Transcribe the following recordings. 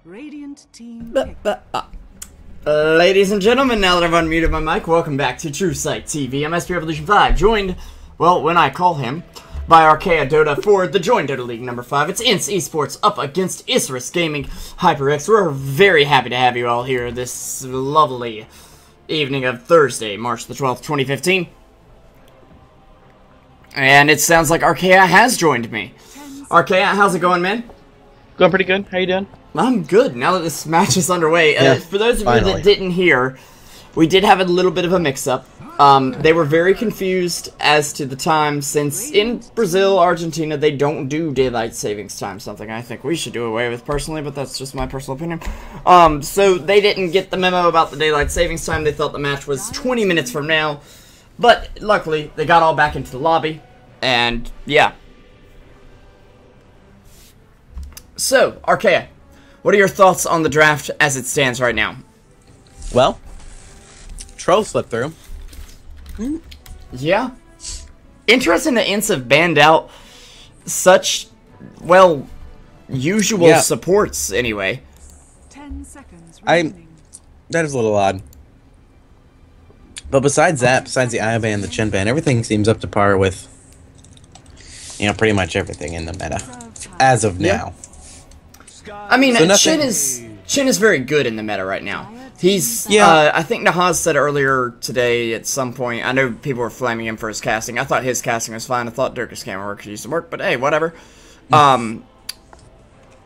Radiant team. Ladies and gentlemen, now that I've unmuted my mic, welcome back to Truesight TV. I'm SP Revolution 5, joined, well, when I call him, by ArchaeaDota for the Joindota League number 5. It's INTZ Esports up against Isurus Gaming HyperX. We're very happy to have you all here this lovely evening of Thursday, March the 12th, 2015. And it sounds like Archaea has joined me. Archaea, how's it going, man? Going pretty good. How you doing? I'm good, now that this match is underway. Yeah, for those of you that didn't hear, we did have a little bit of a mix-up. They were very confused as to the time, since in Brazil, Argentina, they don't do daylight savings time, something I think we should do away with personally, but that's just my personal opinion. So they didn't get the memo about the daylight savings time. They thought the match was 20 minutes from now, but luckily, they got all back into the lobby, and yeah. So, Archaea, what are your thoughts on the draft as it stands right now? Well, Troll slipped through. Yeah. Interesting that INTZ have banned out such, well, usual supports anyway. 10 seconds remaining. That is a little odd. But besides that, besides the Aya ban, the Chen ban, everything seems up to par with, you know, pretty much everything in the meta. As of now. I mean, so Chen is very good in the meta right now. He's, I think Nahaz said earlier today at some point, I know people were flaming him for his casting. I thought his casting was fine. I thought Dirk's camera work used to work, but hey, whatever.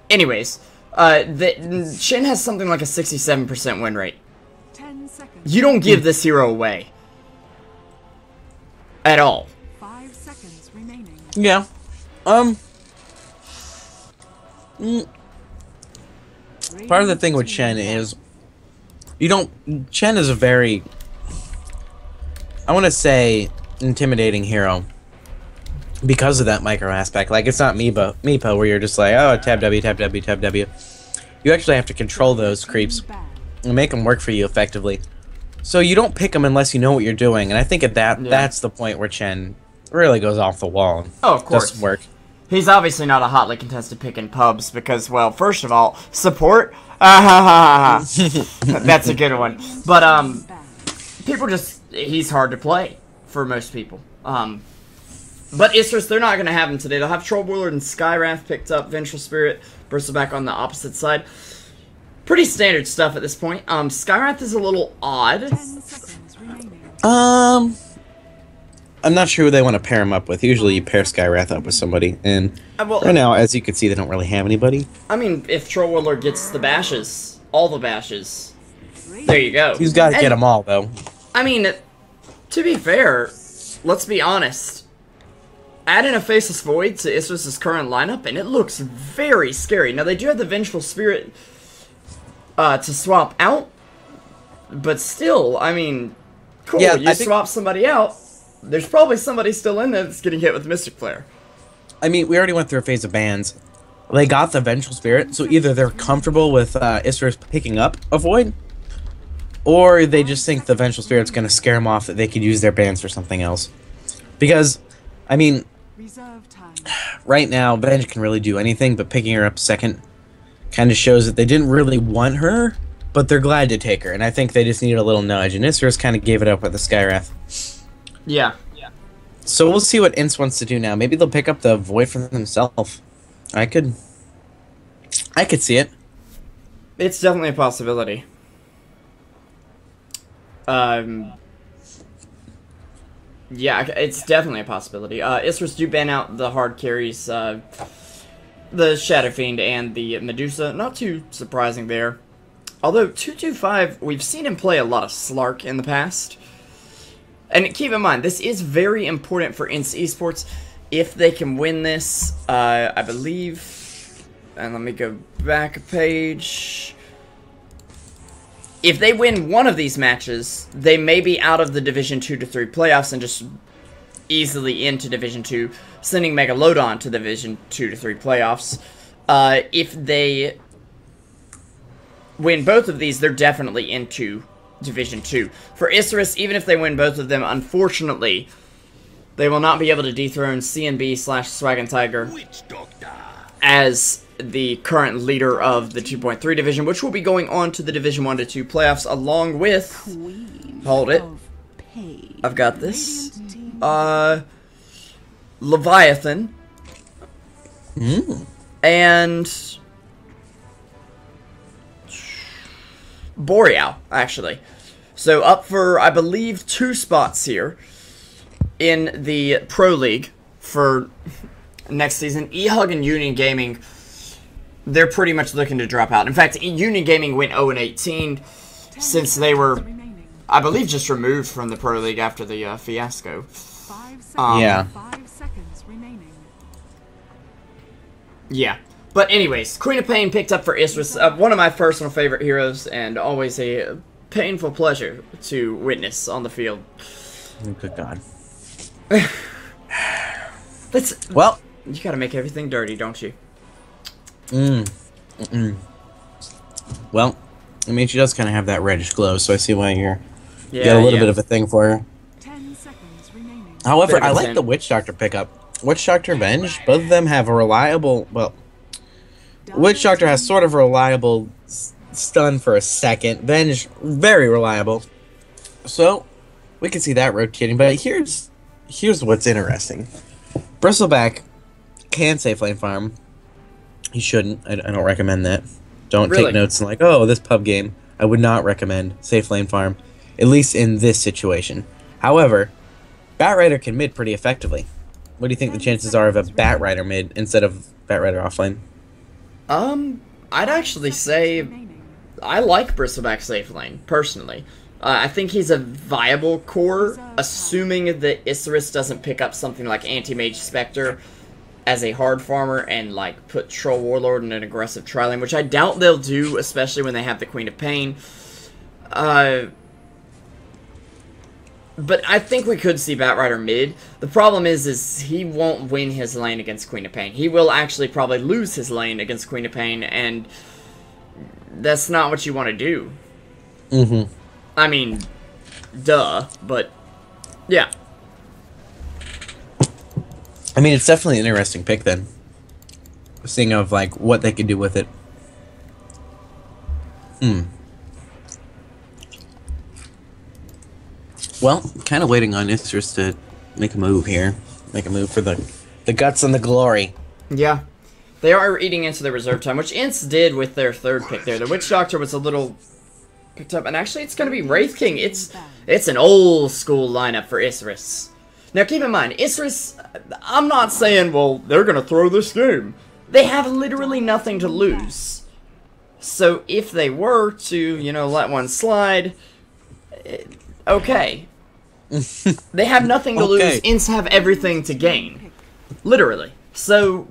Anyways, Chen has something like a 67% win rate. 10 seconds. You don't give this hero away. At all. 5 seconds remaining. Yeah. Part of the thing with Chen is, Chen is a very, I want to say, intimidating hero because of that micro aspect. Like, it's not Meepo where you're just like, oh, tab W, tab W, tab W. You actually have to control those creeps and make them work for you effectively. So you don't pick them unless you know what you're doing, and I think at that's the point where Chen really goes off the wall. Oh, of course. Doesn't work. He's obviously not a hotly contested pick in pubs because, well, first of all, support. That's a good one. But people he's hard to play for most people. But Isurus, they're not gonna have him today. They'll have Troll Warlord and Skywrath picked up. Vengeful Spirit, Bristleback on the opposite side. Pretty standard stuff at this point. Skywrath is a little odd. 10 seconds remaining. I'm not sure who they want to pair him up with. Usually you pair Skywrath up with somebody, and right now, as you can see, they don't really have anybody. I mean, if Troll Warlord gets the bashes, all the bashes, there you go. He's got to get them all, though. I mean, to be fair, let's be honest. Add in a Faceless Void to Isurus' current lineup, and it looks very scary. Now, they do have the Vengeful Spirit to swap out, but still, I mean, cool, yeah, you swap somebody out. There's probably somebody still in there that's getting hit with Mystic Flare. I mean, we already went through a phase of bans. They got the Vengeful Spirit, so either they're comfortable with Isurus picking up a Void, or they just think the Vengeful Spirit's going to scare them off that they could use their bans for something else. Because, I mean, right now, Venge can really do anything, but picking her up second kind of shows that they didn't really want her, but they're glad to take her, and I think they just needed a little nudge, and Isurus kind of gave it up with the Skywrath. Yeah. So we'll see what INTZ wants to do now. Maybe they'll pick up the Void for themselves. I could see it. It's definitely a possibility. Yeah, it's definitely a possibility. Isurus do ban out the hard carries, the Shadow Fiend and the Medusa. Not too surprising there. Although 225, we've seen him play a lot of Slark in the past. And keep in mind, this is very important for INTZ Esports. If they can win this, I believe, and let me go back a page. If they win one of these matches, they may be out of the Division 2 to 3 playoffs and just easily into Division 2, sending Megalodon to the Division 2 to 3 playoffs. If they win both of these, they're definitely into Division 2. For Isurus, even if they win both of them, unfortunately, they will not be able to dethrone CNB/Swaggin Tiger as the current leader of the 2.3 division, which will be going on to the Division 1 to 2 playoffs along with... Hold it. I've got this. Leviathan. And... Boreal, actually. So up for, I believe, 2 spots here in the Pro League for next season. eHug and Union Gaming, they're pretty much looking to drop out. In fact, Union Gaming went 0-18 since they were, I believe, just removed from the Pro League after the fiasco. 5 seconds, Yeah. 5 seconds remaining. Yeah. But anyways, Queen of Pain picked up for Isurus, one of my personal favorite heroes, and always a painful pleasure to witness on the field. Good God. That's, Well, you gotta make everything dirty, don't you? Well, I mean, she does kind of have that reddish glow, so I see why you Yeah, got a little bit of a thing for her. 10 seconds remaining. However, Bit of a I like tin. the Witch Doctor pickup. Witch Doctor, Venge, both of them have a reliable, well, Witch Doctor has sort of a reliable stun for a second. Venge, very reliable. So, we can see that rotating, but here's what's interesting. Bristleback can safe lane farm. He shouldn't. I don't recommend that. Don't Really? take notes and like, oh, this pub game. I would not recommend safe lane farm, at least in this situation. However, Batrider can mid pretty effectively. What do you think the chances are of a Batrider mid instead of Batrider offlane? I'd actually say I like Bristleback safe lane, personally. I think he's a viable core, assuming that Isurus doesn't pick up something like Anti-Mage Spectre as a hard farmer and, like, put Troll Warlord in an aggressive tri-lane, which I doubt they'll do, especially when they have the Queen of Pain. But I think we could see Batrider mid. The problem is he won't win his lane against Queen of Pain. He will actually probably lose his lane against Queen of Pain, and that's not what you want to do. I mean, duh, but yeah. I mean, it's definitely an interesting pick then. Seeing of, like, what they could do with it. Well, kind of waiting on Isurus to make a move here. Make a move for the guts and the glory. Yeah. They are eating into the reserve time, which INTZ did with their third pick there. The Witch Doctor was a little picked up, and actually it's going to be Wraith King. It's an old school lineup for Isurus. Now keep in mind, Isurus, I'm not saying, well, they're going to throw this game. They have literally nothing to lose. So if they were to, you know, let one slide, okay. They have nothing to lose. INTZ have everything to gain. Literally. So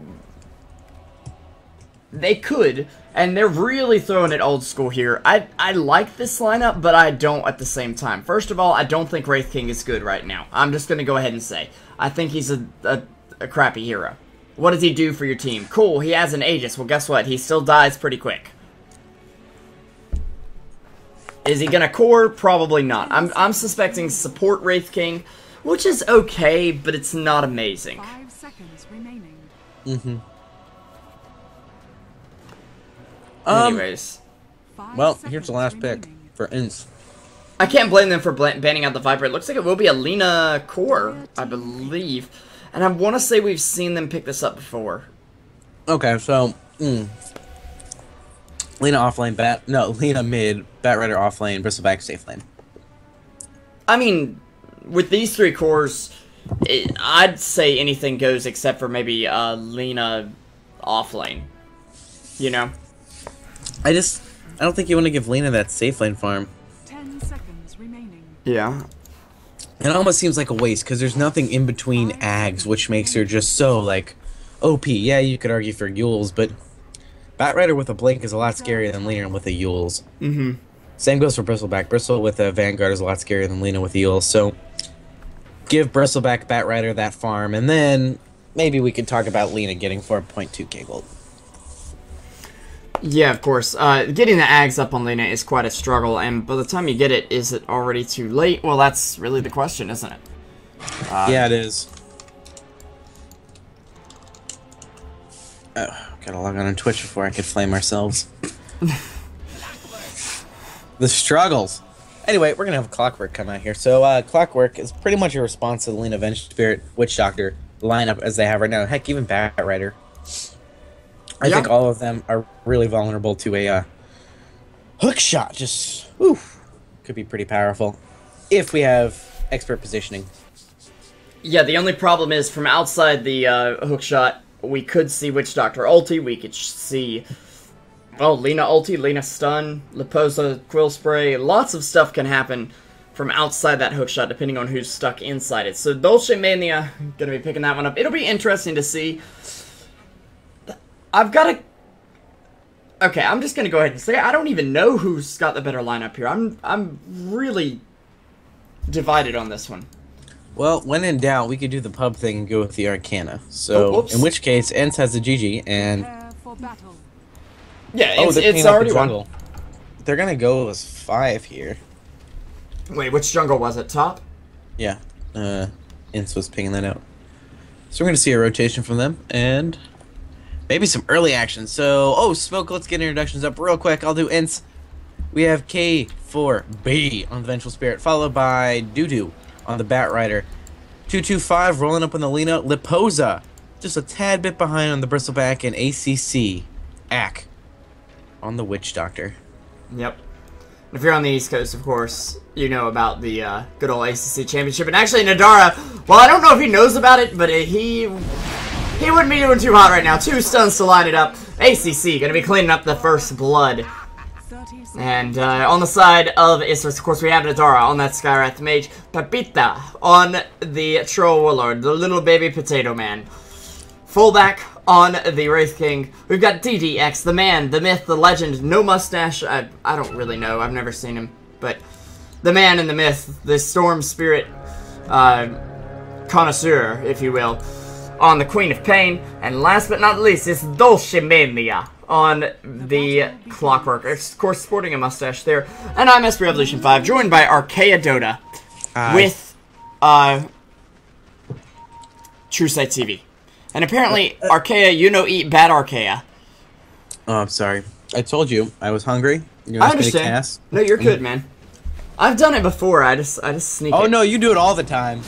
they could, and they're really throwing it old school here. I like this lineup, but I don't at the same time. First of all, I don't think Wraith King is good right now. I'm just going to go ahead and say. I think he's a crappy hero. What does he do for your team? Cool, he has an Aegis. Well, guess what? He still dies pretty quick. Is he gonna core? Probably not. I'm suspecting support Wraith King, which is okay, but it's not amazing. 5 seconds remaining. Anyways. 5 Well, seconds here's the last pick remaining. for INTZ. I can't blame them for banning out the Viper. It looks like it will be a Lina core, I believe. And I want to say we've seen them pick this up before. Okay, so Lina offlane, Lina mid, Batrider offlane, Bristleback safe lane. I mean, with these three cores, I'd say anything goes except for maybe Lina offlane. You know? I don't think you want to give Lina that safe lane farm. 10 seconds remaining. Yeah. It almost seems like a waste, because there's nothing in between Ags, which makes her just so, like, OP. Yeah, you could argue for Yules, but Batrider with a Blink is a lot scarier than Lina with a Yules. Same goes for Bristleback. Bristle with a Vanguard is a lot scarier than Lina with Yules, so give Bristleback Batrider that farm, and then maybe we could talk about Lina getting 4.2k gold. Yeah, of course. Getting the Ags up on Lina is quite a struggle, and by the time you get it, is it already too late? Well, that's really the question, isn't it? Yeah, it is. Gotta log on Twitch before I could flame ourselves. The struggles. Anyway, we're gonna have Clockwork come out here. So Clockwork is pretty much a response to the Lena Venge Spirit Witch Doctor lineup as they have right now. Heck, even Bat Rider. I think all of them are really vulnerable to a hook shot. Just could be pretty powerful if we have expert positioning. Yeah, the only problem is from outside the hook shot, we could see Witch Doctor ulti, we could see, Lena ulti, Lena stun, Liposa, Quill Spray, lots of stuff can happen from outside that hook shot depending on who's stuck inside it. So Dolce Mania, gonna be picking that one up. It'll be interesting to see. Okay, I'm just gonna go ahead and say I don't even know who's got the better lineup here. I'm really divided on this one. Well, when in doubt, we could do the pub thing and go with the Arcana. So, in which case, INTZ has the GG, and... Prepare for battle. Yeah, it's already won. They're gonna go with 5 here. Wait, which jungle was it? Top? Yeah, INTZ was pinging that out. So we're gonna see a rotation from them, and maybe some early action. So, Smoke, let's get introductions up real quick. I'll do INTZ. We have K4B on the Vengeful Spirit, followed by Doo-Doo on the Bat Rider. 225 rolling up on the Lena. Liposa just a tad bit behind on the Bristleback, and ACC Ack on the Witch Doctor. Yep. If you're on the East Coast, of course, you know about the good old ACC Championship. And actually, Nadara, well, I don't know if he knows about it, but he wouldn't be doing too hot right now. 2 stuns to line it up. ACC going to be cleaning up the first blood. And on the side of Isurus, of course, we have Nadara on that Skywrath Mage. Pepita on the Troll Warlord, the little baby potato man. Fullback on the Wraith King. We've got DDX, the man, the myth, the legend, no mustache. I don't really know. I've never seen him. But the man and the myth, the Storm Spirit connoisseur, if you will, on the Queen of Pain. And last but not least, it's Dulcimania on the Clockwork. Of course, sporting a mustache there. And I'm SP Revolution 5, joined by ArchaeaDota with Truesight TV. And apparently, Archaea, eat bad Archaea. Oh, I'm sorry. I told you I was hungry. I understand. No, you're good, man. I've done it before. I just sneak it. Oh, no, you do it all the time.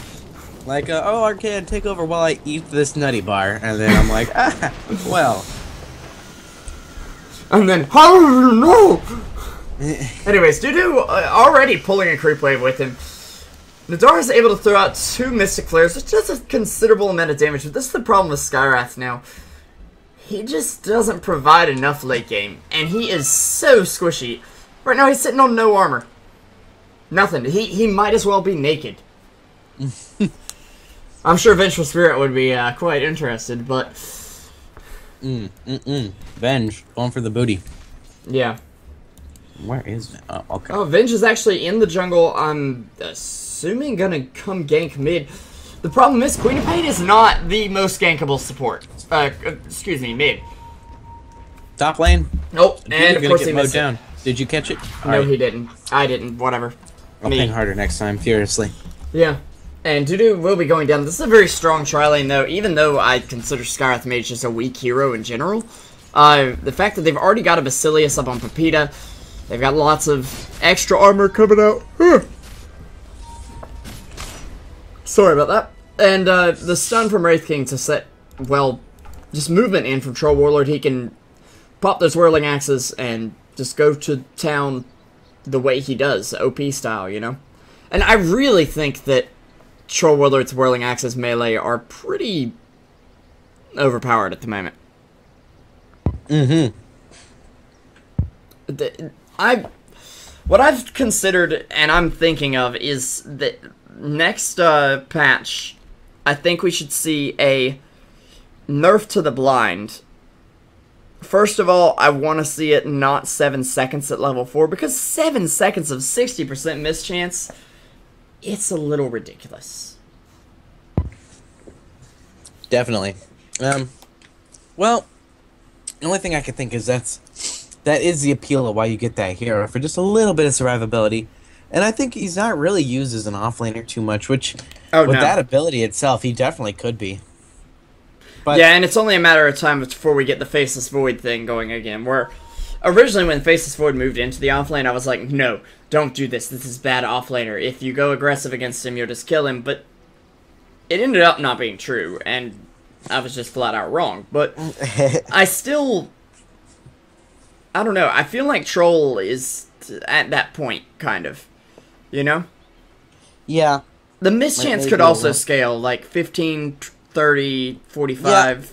Like, Archaea, take over while I eat this nutty bar. And then I'm like, well. And then, oh no! Anyways, Doo-Doo already pulling a creep wave with him. Nadara is able to throw out 2 Mystic Flares, which does a considerable amount of damage, but this is the problem with Skywrath now. He just doesn't provide enough late game, and he is so squishy. Right now he's sitting on no armor. Nothing. He might as well be naked. I'm sure Vengeful Spirit would be quite interested, but... Venge, going for the booty. Yeah. Where is it? Oh, okay. Oh, Venge is actually in the jungle. I'm assuming gonna come gank mid. The problem is Queen of Pain is not the most gankable support. Excuse me, mid. Top lane? Nope, and of course he missed down. Did you catch it? No, he didn't. I didn't. Whatever. I'll ping harder next time, furiously. Yeah. And Doo-Doo will be going down. This is a very strong tri-lane, though, even though I consider Skywrath Mage just a weak hero in general. The fact that they've already got a Basilius up on Pepita, they've got lots of extra armor coming out. Sorry about that. And the stun from Wraith King to set, well, just movement in from Troll Warlord. He can pop those Whirling Axes and just go to town the way he does, OP style, you know? And I really think that Troll Warlord's Whirling Axes melee are pretty overpowered at the moment. What I've considered and I'm thinking of is that next patch, I think we should see a nerf to the blind. First of all, I want to see it not 7 seconds at level 4, because 7 seconds of 60% miss chance, it's a little ridiculous. Definitely. Well, the only thing I can think is that is the appeal of why you get that hero, for just a little bit of survivability. And I think he's not really used as an offlaner too much, which, with that ability itself, he definitely could be. But yeah, and it's only a matter of time before we get the Faceless Void thing going again, where originally when Faceless Void moved into the offlane, I was like, no, don't do this. This is bad offlaner. If you go aggressive against him, you'll just kill him. But it ended up not being true, and I was just flat out wrong. But I don't know. I feel like Troll is at that point, kind of. You know? Yeah. The mischance could also scale, like 15, 30, 45. Yeah.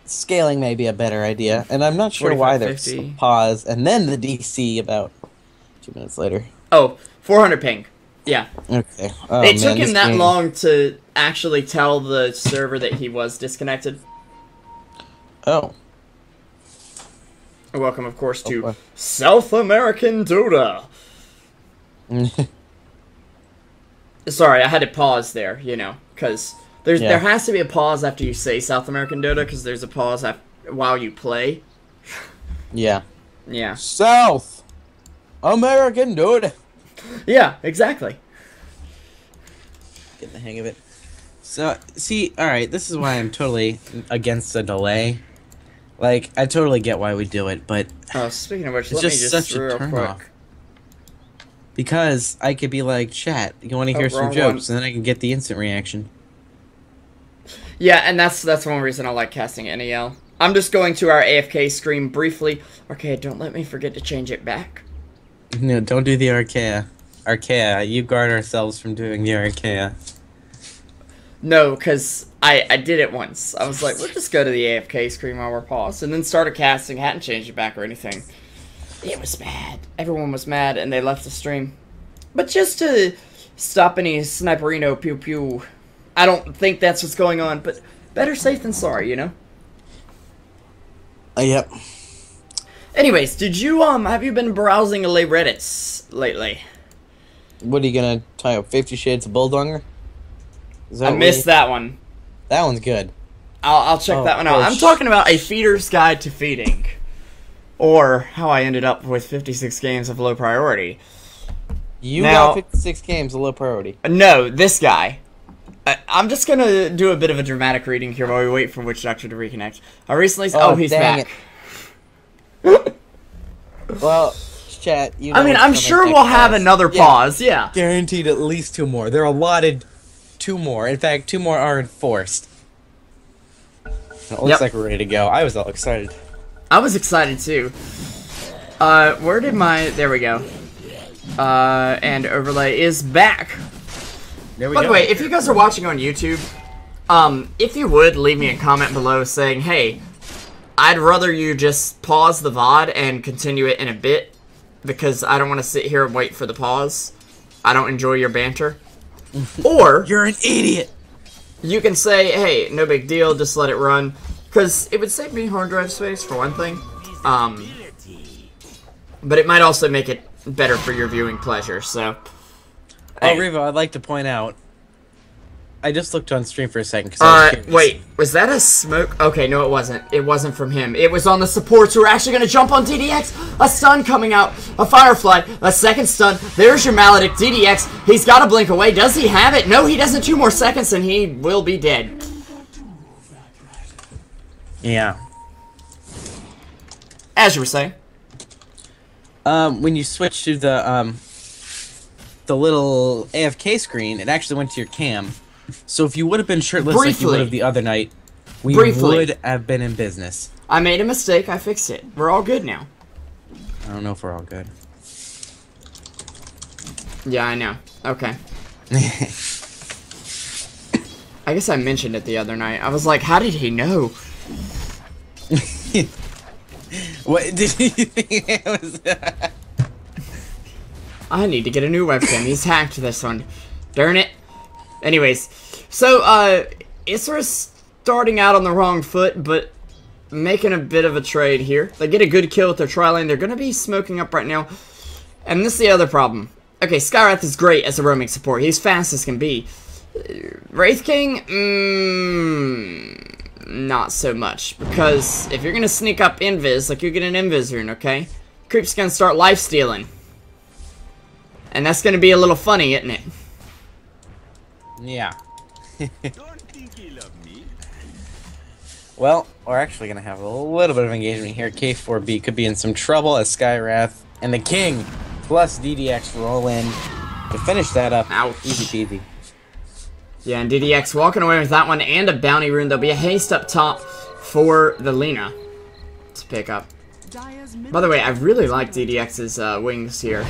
Scaling may be a better idea, and I'm not sure 45, why there's 50. a pause, and then the DC about 2 minutes later. Oh, 400 ping. Yeah. Okay. Oh, It took man, him this that game- long to actually tell the server that he was disconnected. Oh. Welcome, of course, to Okay. South American Dota. Sorry, I had to pause there, you know, because there has to be a pause after you say South American Dota, because there's a pause while you play. Yeah. Yeah. South American Dota. Yeah, exactly. Get the hang of it. So, see, alright, this is why I'm totally against the delay. Like, I totally get why we do it, but Oh, speaking of which, it's let me just just such a real turn quick. off. Because I could be like, chat, you want to hear some wrong jokes, and then I can get the instant reaction. Yeah, and that's one reason I like casting NEL. I'm just going to our AFK screen briefly. Okay, don't let me forget to change it back. No, don't do the Archaea. Archaea, you guard ourselves from doing the Archaea. No, because I did it once. I was like, we'll just go to the AFK screen while we're paused, and then started casting, hadn't changed it back or anything. It was bad. Everyone was mad, and they left the stream. But just to stop any sniperino pew-pew, I don't think that's what's going on, but better safe than sorry, you know? Yep. Anyways, have you been browsing the Reddits lately? What are you gonna tie up 50 Shades of Bulldonger? Is that I what missed that one. That one's good. I'll check that one out. I'm talking about A Feeder's Guide to Feeding. Or how I ended up with 56 games of low priority. You Now- got 56 games of low priority. No, this guy. I'm just gonna do a bit of a dramatic reading here while we wait for Witch Doctor to reconnect. I recently... Oh, he's dang back. Well, chat, you know I mean, what's I'm coming sure next we'll have pause. another Yeah, pause, yeah. Guaranteed at least 2 more. They're allotted 2 more. In fact, 2 more are enforced. It looks Yep. like we're ready to go. I was all excited. I was excited too. Where did my... There we go. And overlay is back. There we By go. the way, if you guys are watching on YouTube, if you would, leave me a comment below saying, hey, I'd rather you just pause the VOD and continue it in a bit, because I don't want to sit here and wait for the pause. I don't enjoy your banter. Or, You're an idiot! you can say, hey, no big deal, just let it run. Because it would save me hard drive space, for one thing. But it might also make it better for your viewing pleasure, so... Oh, Hey. Revo, I'd like to point out, I just looked on stream for a second, because I was curious. Wait, was that a smoke? Okay, no it wasn't. It wasn't from him. It was on the supports who are actually going to jump on DDX. A stun coming out. A Firefly. A second stun. There's your Maledict. DDX. He's got to blink away. Does he have it? No, he doesn't. 2 more seconds and he will be dead. Yeah. As you were saying. When you switch to the little AFK screen, it actually went to your cam. So if you would have been shirtless like you Briefly. would have the other night, we Briefly. would have been in business. I made a mistake. I fixed it. We're all good now. I don't know if we're all good. Yeah, I know. Okay. I guess I mentioned it the other night. I was like, how did he know? What did you think it was? I need to get a new webcam. He's hacked this one. Darn it. Anyways, so, Isurus starting out on the wrong foot, but making a bit of a trade here. They get a good kill with their tri-lane. They're going to be smoking up right now. And this is the other problem. Okay, Skywrath is great as a roaming support. He's fast as can be. Wraith King? Not so much. Because if you're going to sneak up Invis, like you get an Invis rune, okay? Creep's going to start life-stealing. And that's going to be a little funny, isn't it? Yeah. Well, we're actually going to have a little bit of engagement here. K4B could be in some trouble as Skywrath and the King plus DDX roll in to finish that up. Ouch. Easy peasy. Yeah, and DDX walking away with that one and a bounty rune. There'll be a haste up top for the Lina to pick up. By the way, I really like DDX's wings here.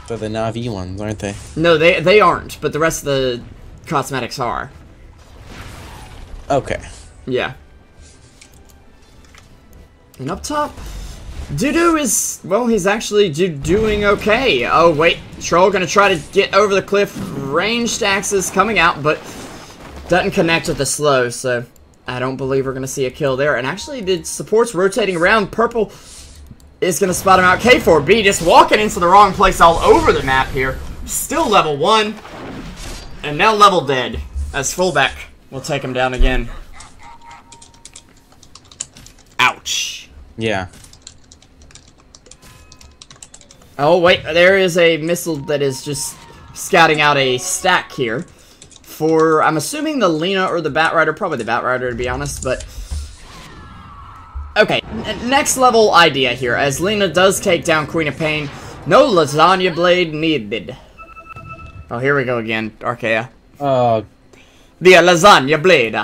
They're the Na'Vi ones, aren't they? No, they aren't, but the rest of the cosmetics are. Okay. Yeah. And up top, Dudu is, well, he's actually doing okay. Oh, wait. Troll gonna try to get over the cliff. Ranged axes coming out, but doesn't connect with the slow, so I don't believe we're gonna see a kill there. And actually, the support's rotating around. Purple is gonna spot him out. K4B just walking into the wrong place all over the map here. Still level 1. And now level dead. As fullback will take him down again. Ouch. Yeah. Oh, wait. There is a missile that is just scouting out a stack here. For, I'm assuming the Lina or the Batrider. Probably the Batrider, to be honest, but... Okay, next level idea here. As Lina does take down Queen of Pain. No lasagna blade needed. Oh, here we go again, Archaea. The lasagna blade.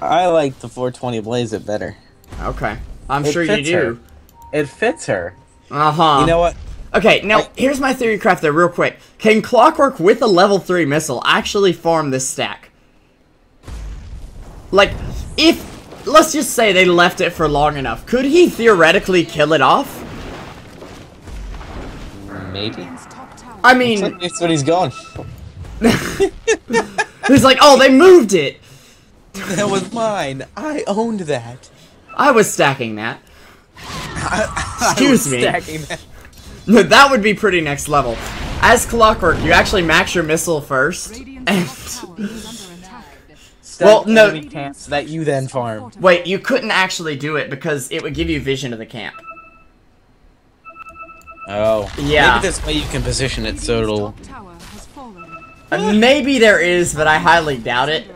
I like the 420 Blaze it better. Okay. I'm sure you do. Her. It fits her. Uh-huh. You know what? Okay, now, here's my theory craft there real quick. Can Clockwork with a level 3 missile actually farm this stack? Like, if, let's just say they left it for long enough, could he theoretically kill it off? Maybe. I mean... That's what he's going. He's like, oh, they moved it! That was mine. I owned that. I was stacking that. Excuse me. Stacking that. No, that would be pretty next level. As Clockwork, you actually max your missile first. And well, no. Camps that you then farm. Wait, you couldn't actually do it because it would give you vision of the camp. Oh. Yeah. Maybe this way you can position it so it'll... Maybe there is, but I highly doubt it.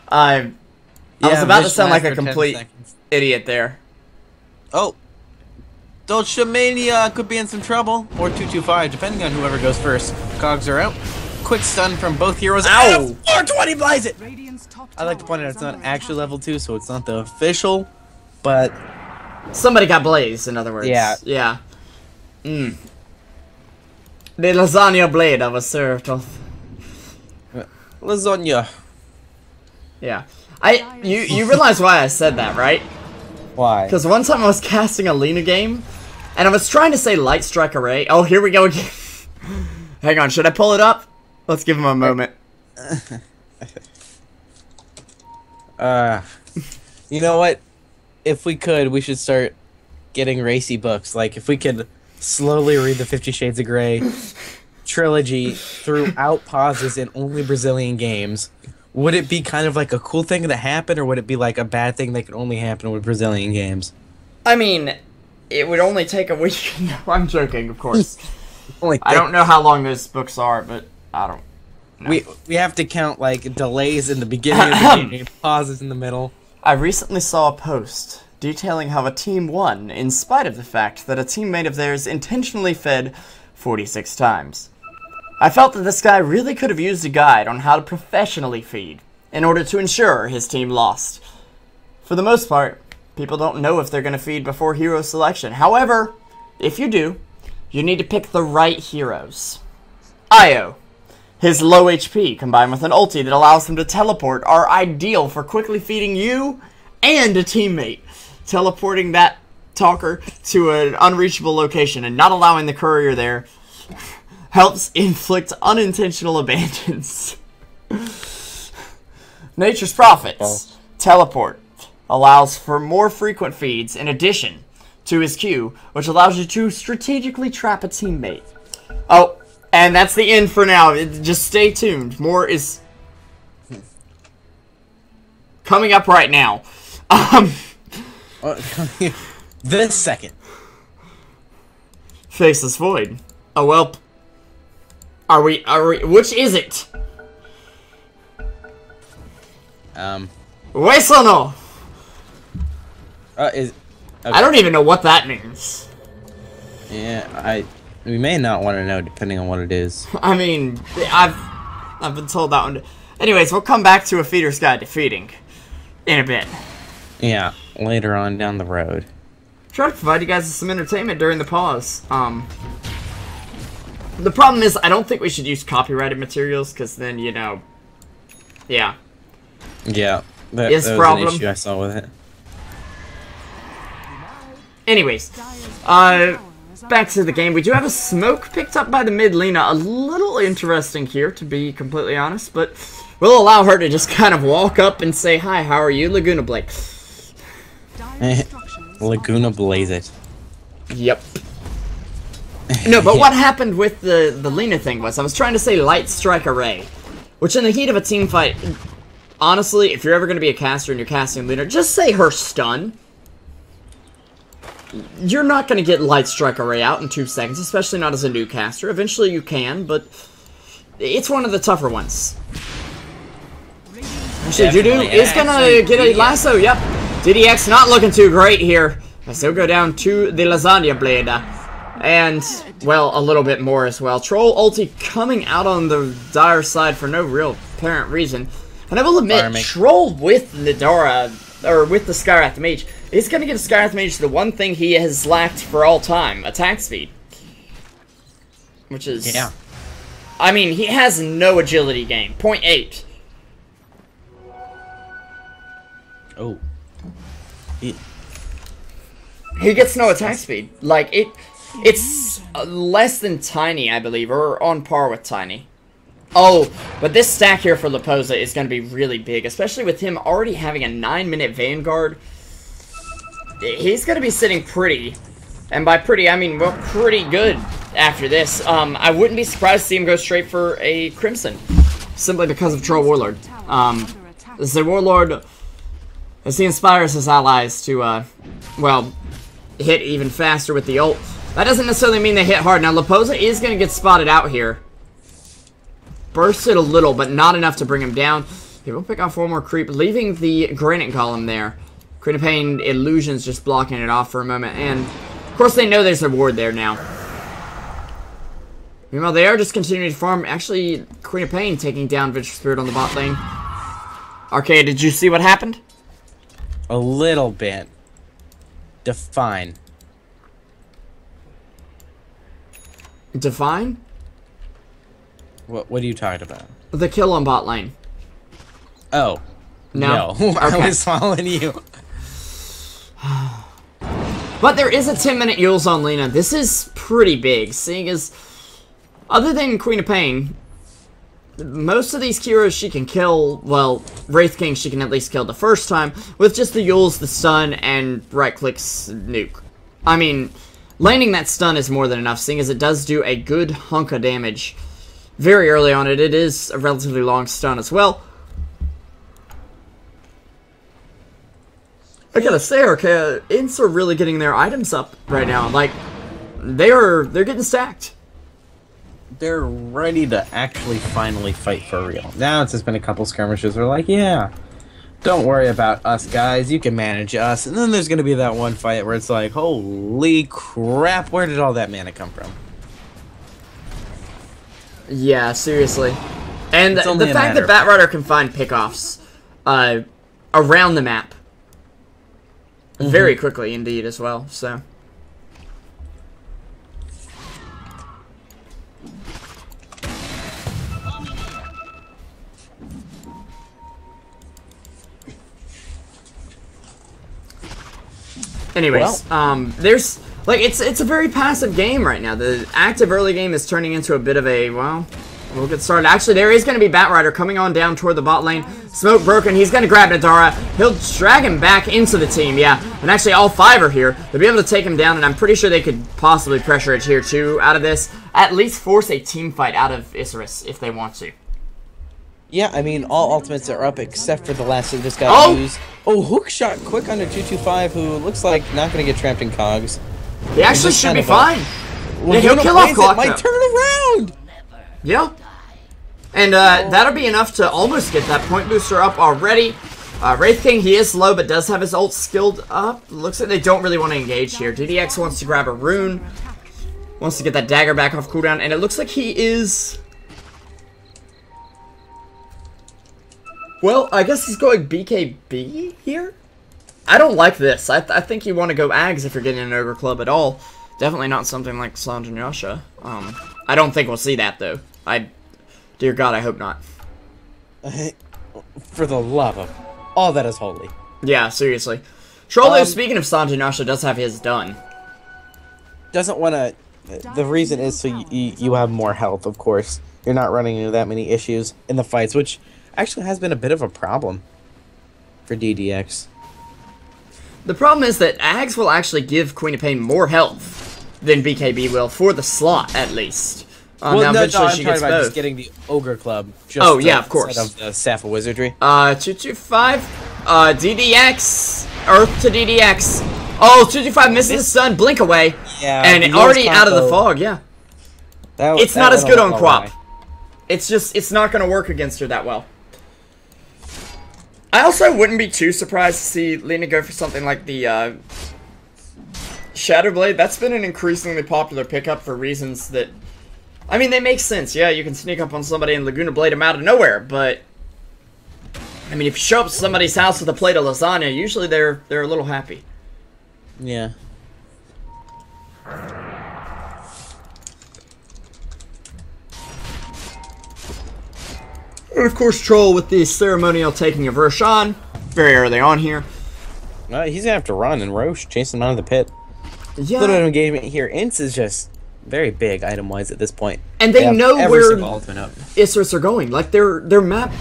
I was about to sound like a complete idiot there. Oh. Dolce Mania could be in some trouble. Or 225, depending on whoever goes first. Cogs are out. Quick stun from both heroes. Ow! 420 Blaze it! I like to point out it's not actually level 2, so it's not the official, but... Somebody got blazed, in other words. Yeah. Yeah. The lasagna blade I was served with. Lasagna. Yeah. You realize why I said that, right? Why? Because one time I was casting a Lina game, and I was trying to say Light Strike Array. Oh, here we go again. Hang on, should I pull it up? Let's give him a moment. You know what? If we could, we should start getting racy books. Like, if we could slowly read the 50 Shades of Grey trilogy throughout pauses in only Brazilian games, would it be kind of like a cool thing to happen, or would it be like a bad thing that could only happen with Brazilian games? I mean, it would only take a week. No, I'm joking, of course. Only I don't know how long those books are, but I don't know. We have to count like delays in the beginning of the game, pauses in the middle. I recently saw a post detailing how a team won in spite of the fact that a teammate of theirs intentionally fed 46 times. I felt that this guy really could have used a guide on how to professionally feed in order to ensure his team lost. For the most part, people don't know if they're going to feed before hero selection. However, if you do, you need to pick the right heroes. Io. His low HP combined with an ulti that allows him to teleport are ideal for quickly feeding you and a teammate. Teleporting that talker to an unreachable location and not allowing the courier there helps inflict unintentional abandons. Nature's Prophets. Teleport allows for more frequent feeds in addition to his Q, which allows you to strategically trap a teammate. Oh, and that's the end for now. Just stay tuned. More is coming up right now. This second. Faceless Void. Oh, well. Are we, which is it? Wesono! Okay. I don't even know what that means. Yeah, we may not want to know depending on what it is. I mean, I've been told that one. Anyways, we'll come back to a feeder's guide to feeding in a bit. Yeah, later on down the road. Try to provide you guys with some entertainment during the pause. The problem is, I don't think we should use copyrighted materials, because then, you know, yeah. Yeah, that was an issue I saw with it. Anyways, back to the game. We do have a smoke picked up by the mid Lena. A little interesting here, to be completely honest, but we'll allow her to just kind of walk up and say, "Hi, how are you, Laguna Blake?" Laguna Blaze it. Yep. No, but what happened with the Lena thing was, I was trying to say Light Strike Array, which in the heat of a team fight, honestly, if you're ever going to be a caster and you're casting Lena, just say her stun. You're not going to get Light Strike Array out in 2 seconds, especially not as a new caster. Eventually you can, but it's one of the tougher ones. Actually, Judo is going to get a lasso, yep. DDX not looking too great here, as they'll go down to the Lasagna Blade. And, well, a little bit more as well. Troll ulti coming out on the Dire side for no real apparent reason. And I will admit, Troll with the Dara, or with the Skywrath Mage, is going to give Skywrath Mage the one thing he has lacked for all time, attack speed. Which is... Yeah. I mean, he has no agility game. 0.8. Oh. He gets no attack speed. Like, it's less than Tiny, I believe, or on par with Tiny. Oh, but this stack here for Leposa is going to be really big, especially with him already having a 9-minute Vanguard. He's going to be sitting pretty, and by pretty, I mean, well, pretty good after this. I wouldn't be surprised to see him go straight for a Crimson, simply because of Troll Warlord. The Warlord, as he inspires his allies to, well, hit even faster with the ult. That doesn't necessarily mean they hit hard. Now, Leposa is going to get spotted out here. Bursted a little, but not enough to bring him down. He will pick off one more creep, leaving the Granite Golem there. Queen of Pain Illusions just blocking it off for a moment. And, of course, they know there's a ward there now. Meanwhile, they are just continuing to farm. Actually, Queen of Pain taking down Vicious Spirit on the bot lane. Archaea, did you see what happened? A little bit. Define. Define? What are you talking about? The kill on bot lane. Oh. No. Okay. I was following you. But there is a 10-minute Yules on Lena. This is pretty big, seeing as, other than Queen of Pain, most of these Kyros she can kill, well, Wraith King she can at least kill the first time, with just the Yules, the stun, and right-clicks nuke. I mean, landing that stun is more than enough, seeing as it does do a good hunk of damage very early on. It is a relatively long stun as well. I gotta say, Archaea, Ints are really getting their items up right now. Like, they're getting stacked. They're ready to actually finally fight for real. Now it's just been a couple skirmishes. We're like, yeah, don't worry about us, guys. You can manage us. And then there's gonna be that one fight where it's like, holy crap, where did all that mana come from? Yeah, seriously. And the fact matter. that Batrider can find pickoffs around the map very quickly indeed as well, so. Anyways, there's, like, it's a very passive game right now. The active early game is turning into a bit of a, well, we'll get started. Actually, there is going to be Batrider coming on down toward the bot lane. Smoke broken. He's going to grab Nadara. He'll drag him back into the team, yeah. And actually, all 5 are here. They'll be able to take him down, and I'm pretty sure they could possibly pressure a tier 2 out of this. At least force a team fight out of Isurus if they want to. Yeah, I mean, all ultimates are up except for the last that this guy used. Oh, hook shot quick under 225, who looks like not going to get trapped in cogs. He actually should be fine. Yeah, he'll kill off Clock. Might turn around. Yeah. And that'll be enough to almost get that point booster up already. Wraith King, he is low, but does have his ult skilled up. Looks like they don't really want to engage here. DDX wants to grab a rune. Wants to get that dagger back off cooldown, and it looks like he is... Well, I guess he's going BKB here? I don't like this. I think you want to go Ags if you're getting an Ogre Club at all. Definitely not something like Sanj and Yasha. I don't think we'll see that, though. Dear God, I hope not. For the love of all that is holy. Yeah, seriously. Troll, though, speaking of Sanj and Yasha, does have his done. Doesn't want to... The reason is so you have more health, of course. You're not running into that many issues in the fights, which actually has been a bit of a problem for DDX. The problem is that Ags will actually give Queen of Pain more health than BKB will, for the slot, at least. Well, now no, eventually I'm she talking gets about both. just getting the Ogre Club. Just Oh, yeah, of course. Of the Staff of Wizardry. 225, DDX, Earth to DDX. Oh, 225 misses the stun, blink away. Yeah. And already out of the fog, yeah. It's not as good on Quap. It's just, it's not going to work against her that well. I also wouldn't be too surprised to see Lina go for something like the Shadow Blade. That's been an increasingly popular pickup for reasons that, I mean, they make sense. Yeah, you can sneak up on somebody and Laguna Blade them out of nowhere, but I mean, if you show up to somebody's house with a plate of lasagna, usually they're a little happy. Yeah. And of course, Troll with the ceremonial taking of Roshan very early on here. He's gonna have to run, and Roche chasing him out of the pit. Yeah. Little bit of engagement here. INTZ is just very big item-wise at this point. And they know every where single ultimate up. Isurus are going. Like, their map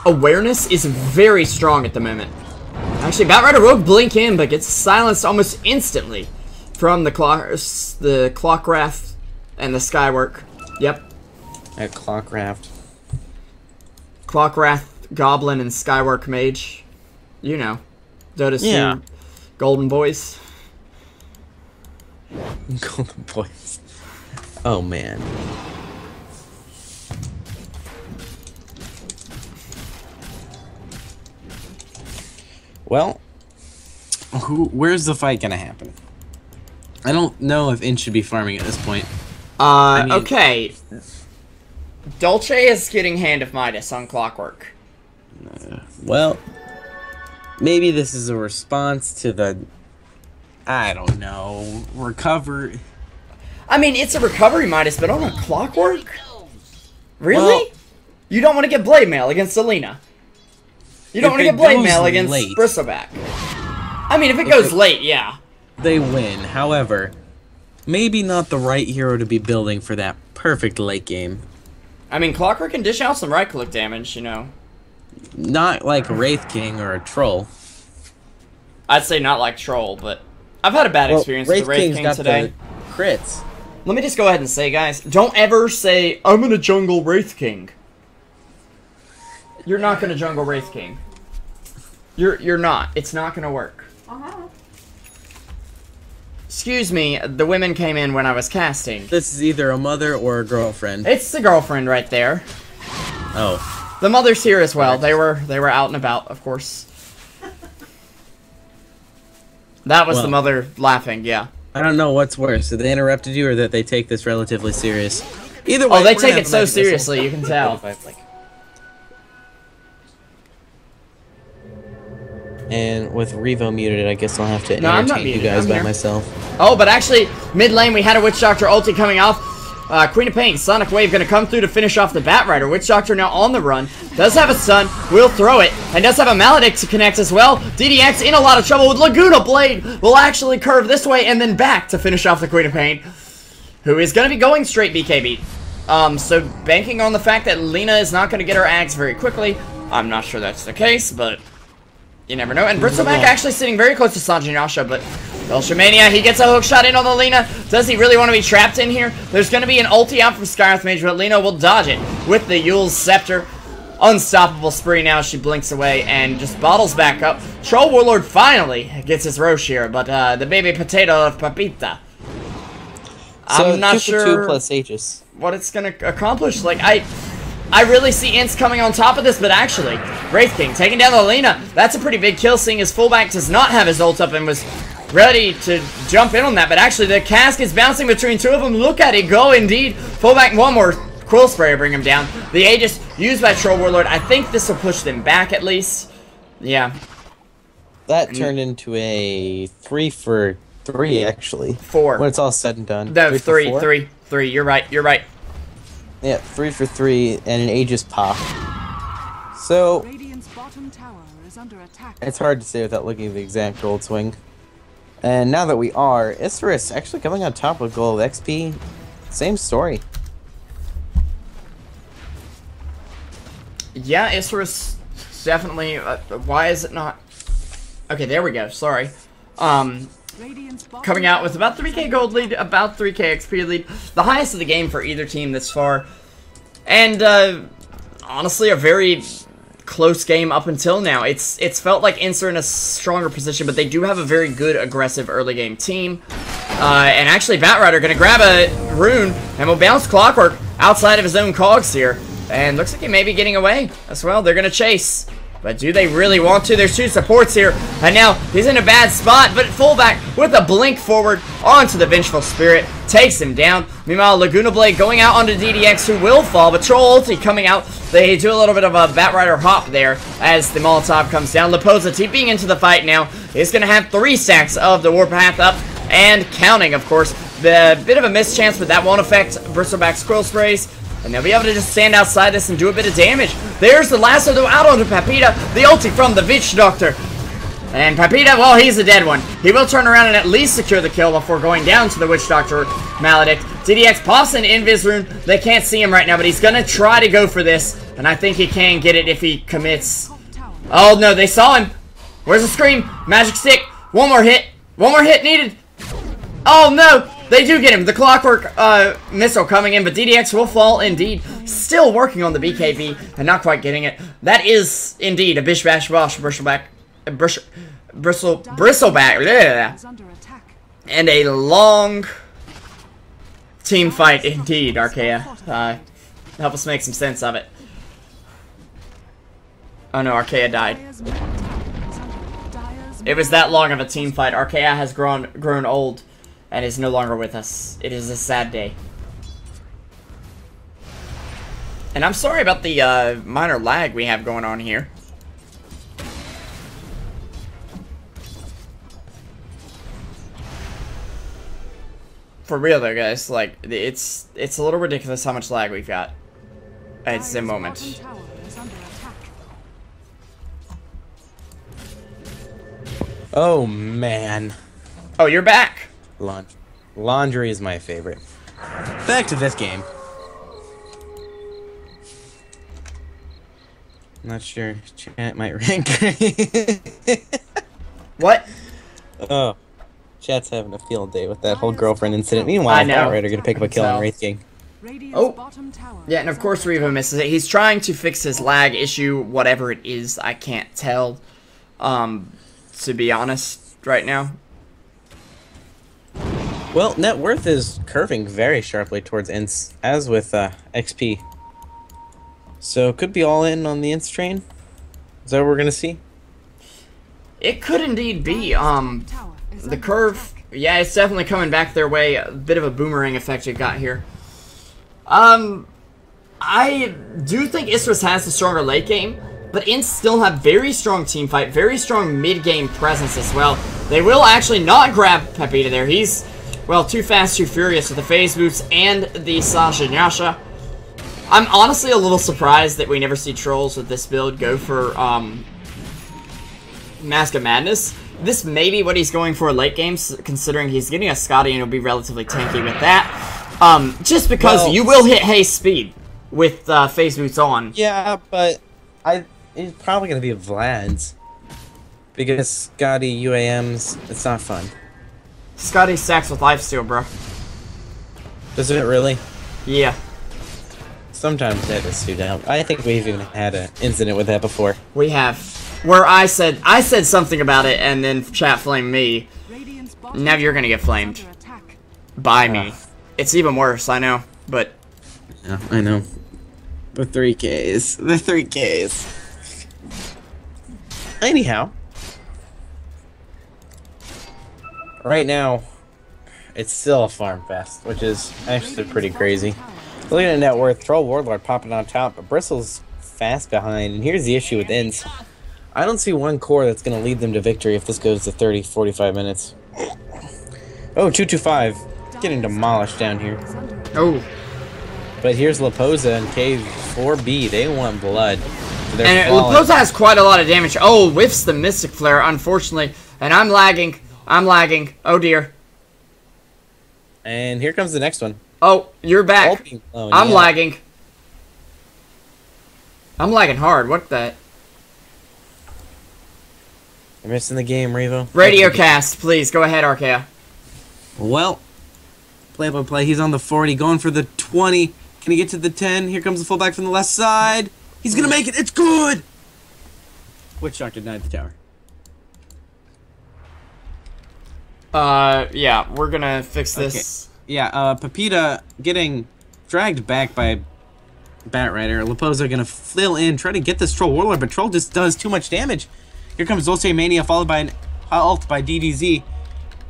awareness is very strong at the moment. Actually, Batrider will blink in, but gets silenced almost instantly from the Clockraft and the Skywork. Yep. At Clockraft. Clockrath, Goblin, and Skywork Mage. You know. Dota 2, Golden Boys. Golden Boys. Oh, man. Well, where's the fight gonna happen? I don't know if INTZ should be farming at this point. I mean, okay. Dolce is getting Hand of Midas on Clockwork. Well, maybe this is a response to the, I don't know, recover. I mean, it's a recovery Midas, but on a Clockwork? Really? Well, you don't want to get Blade Mail against Selena. You don't want to get Blade Mail against Bristleback. I mean, if it goes late, yeah. They win. However, maybe not the right hero to be building for that perfect late game. I mean, Clockwork can dish out some right-click damage, you know. Not like a Wraith King or a Troll. I'd say not like Troll, but I've had a bad experience with the Wraith King's King got today. The crits. Let me just go ahead and say, guys, don't ever say, I'm gonna jungle Wraith King. You're not gonna jungle Wraith King. You're not. It's not gonna work. Excuse me, the women came in when I was casting. This is either a mother or a girlfriend. It's the girlfriend right there. Oh. The mother's here as well. They were out and about, of course. That was the mother laughing, yeah. I don't know what's worse, that they interrupted you or that they take this relatively serious. Either way, oh, they take it so seriously, you can tell. And with Revo muted, I guess I'll have to No, I'm not entertain you muted. guys I'm by here. myself. Oh, but actually, mid lane we had a Witch Doctor ulti coming off. Queen of Pain, Sonic Wave gonna come through to finish off the Batrider. Witch Doctor now on the run. Does have a stun, will throw it, and does have a Maledict to connect as well. DDX in a lot of trouble with Laguna Blade. Will actually curve this way and then back to finish off the Queen of Pain, who is gonna be going straight BKB. So banking on the fact that Lina is not gonna get her Ags very quickly. I'm not sure that's the case, but you never know. And Bristleback actually sitting very close to Sanj and Yasha, but Belchamania, he gets a hook shot in on the Lina. Does he really want to be trapped in here? There's going to be an ulti out from Skywrath Mage, but Lina will dodge it with the Yule's Scepter. Unstoppable spree now. She blinks away and just bottles back up. Troll Warlord finally gets his Roche here, but the baby potato of Papita. So I'm not sure 2 plus Aegis. what it's going to accomplish. Like, I really see INTZ coming on top of this, but actually, Wraith King taking down the Lina. That's a pretty big kill, seeing his fullback does not have his ult up and was ready to jump in on that. But actually, the cask is bouncing between two of them. Look at it go, indeed. Fullback, one more Quill Sprayer bring him down. The Aegis used by Troll Warlord. I think this will push them back at least. Yeah. That turned into a 3 for 3, actually. 4. When it's all said and done. No, 3 for 3. You're right. You're right. Yeah, 3 for 3 and an Aegis pop. So Radiant's bottom tower is under attack. it's hard to say without looking at the exact gold swing. And now that we are, Isurus actually coming on top with gold XP. Same story. Yeah, Isurus definitely. Why is it not? Okay, there we go. Sorry. Radiant's bottom Coming out with tower about is 3k under gold lead, about 3k XP lead. The highest of the game for either team this far. And, honestly, a very close game up until now. It's felt like INTZ are in a stronger position, but they do have a very good, aggressive early game team. And actually, Batrider gonna grab a rune and will bounce Clockwork outside of his own cogs here. And looks like he may be getting away as well. They're gonna chase. But do they really want to? There's 2 supports here. And now he's in a bad spot. But fullback with a blink forward onto the Vengeful Spirit. Takes him down. Meanwhile, Laguna Blade going out onto DDX, who will fall. But Troll ulti coming out. They do a little bit of a Batrider hop there as the Molotov comes down. Leposa TPing into the fight now. Is going to have 3 stacks of the Warpath up. And counting, of course. The bit of a mischance, but that won't affect Bristleback's Quill Sprays. And they'll be able to just stand outside this and do a bit of damage. There's the lasso though out onto Papita. The ulti from the Witch Doctor. And Papita, well, he's a dead one. He will turn around and at least secure the kill before going down to the Witch Doctor Maledict. DDX pops an Invis rune. They can't see him right now, but he's going to try to go for this. And I think he can get it if he commits. Oh, no, they saw him. Where's the scream? Magic stick. One more hit. One more hit needed. Oh, no. They do get him. The Clockwork missile coming in, but DDX will fall indeed. Still working on the BKB and not quite getting it. That is indeed a bish bash bosh bristleback, bristleback, is under attack. and a long team fight indeed. Archaea, help us make some sense of it. Oh no, Archaea died. Dire's middle tower is under Dire's It was that long of a team fight. Archaea has grown old. And is no longer with us. It is a sad day. And I'm sorry about the minor lag we have going on here. For real though, guys, like it's a little ridiculous how much lag we've got. It's a moment. bottom tower is under attack. Oh man. Oh, you're back. Laundry is my favorite. Back to this game. Not sure. Chat might rank. What? Oh. Chat's having a field day with that whole girlfriend incident. Meanwhile, I know. Batrider gonna pick up a kill on Wraith King. Radiant's Oh. bottom tower Yeah, and of is course under Revo misses it. He's trying to fix his lag issue, whatever it is. I can't tell. To be honest, right now. Well, net worth is curving very sharply towards INTZ, as with XP. So could be all in on the INTZ train. Is that what we're gonna see? It could indeed be. tower is The under curve, attack. yeah, it's definitely coming back their way. A bit of a boomerang effect you got here. I do think Isurus has the stronger late game, but INTZ still have very strong team fight, very strong mid-game presence as well. They will actually not grab Pepita there. He's, well, too fast, too furious with the phase boots and the Sasha Nyasha. I'm honestly a little surprised that we never see trolls with this build go for, Mask of Madness. This may be what he's going for late games, considering he's getting a Scotty and he'll be relatively tanky with that. Just because Well, you will hit haste speed with phase boots on. Yeah, but it's probably gonna be Vlad's. Because Scotty UAMs, it's not fun. Scotty stacks with lifesteal, bro. Doesn't it really? Yeah, Sometimes that is too down. I think we've even had an incident with that before. we have. Where I said something about it and then chat flamed me. Radiant's bottom Now you're gonna get tower is flamed under attack. by me. It's even worse, I know, but Yeah, I know. The 3Ks. The 3Ks. Anyhow, right now, it's still a farm fest, which is actually pretty crazy. Looking at net worth, Troll Warlord popping on top, but Bristle's fast behind. And here's the issue with INTZ. I don't see one core that's going to lead them to victory if this goes to 30, 45 minutes. Oh, 225. Getting demolished down here. Oh. But here's Leposa and K4B. They want blood. So and Leposa has quite a lot of damage. Oh, whiffs the Mystic Flare, unfortunately. And I'm lagging. I'm lagging. Oh, dear. And here comes the next one. Oh, you're back. Oh, I'm yeah. lagging. I'm lagging hard. What the... You're missing the game, Revo. Radio cast, please. Go ahead, Archaea. Well, play by play. He's on the 40, going for the 20. Can he get to the 10? Here comes the fullback from the left side. He's going to make it. It's good. Witch Doctor denied the tower. Yeah, we're going to fix this. Okay. Yeah, Pepita getting dragged back by Batrider. Leposa going to fill in, try to get this Troll Warlord, but Troll just does too much damage. Here comes Dulce Mania, followed by an ult by DDZ.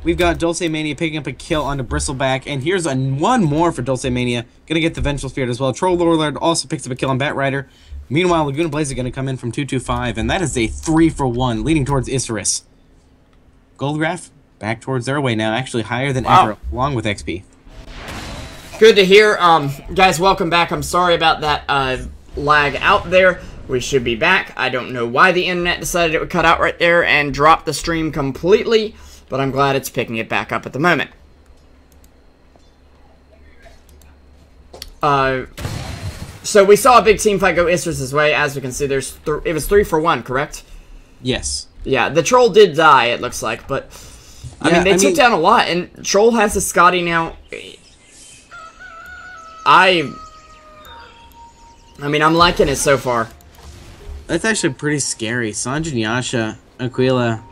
We've got Dulce Mania picking up a kill onto Bristleback, and here's one more for Dulce Mania. Gonna get the Vengeful Spirit as well. Troll Warlord also picks up a kill on Batrider. Meanwhile, Laguna Blaze is gonna come in from 225, and that is a 3-for-1, leading towards Isurus. Goldgraph, back towards their way now, actually higher than ever, along with XP. Good to hear. Guys, welcome back. I'm sorry about that lag out there. We should be back. I don't know why the internet decided it would cut out right there and drop the stream completely, but I'm glad it's picking it back up at the moment. So we saw a big team fight go Isurus' way. As we can see, there's it was 3-for-1, correct? Yes. Yeah, the Troll did die, it looks like, but I mean, they took down a lot, and Troll has a Scotty now. I mean, I'm liking it so far. That's actually pretty scary. Sanjin, Yasha, Aquila,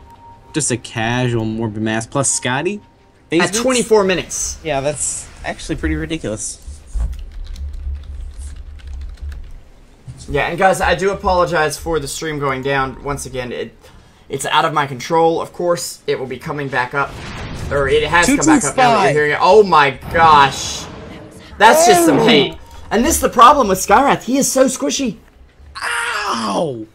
just a casual Morbid Mass, plus Scotty. At 24 minutes. Yeah, that's actually pretty ridiculous. Yeah, and guys, I do apologize for the stream going down. Once again, it's out of my control. Of course, it will be coming back up. Or it has come back up now that you're hearing it. Oh my gosh. That's just some hate. And this is the problem with Skyrath. He is so squishy. Ow!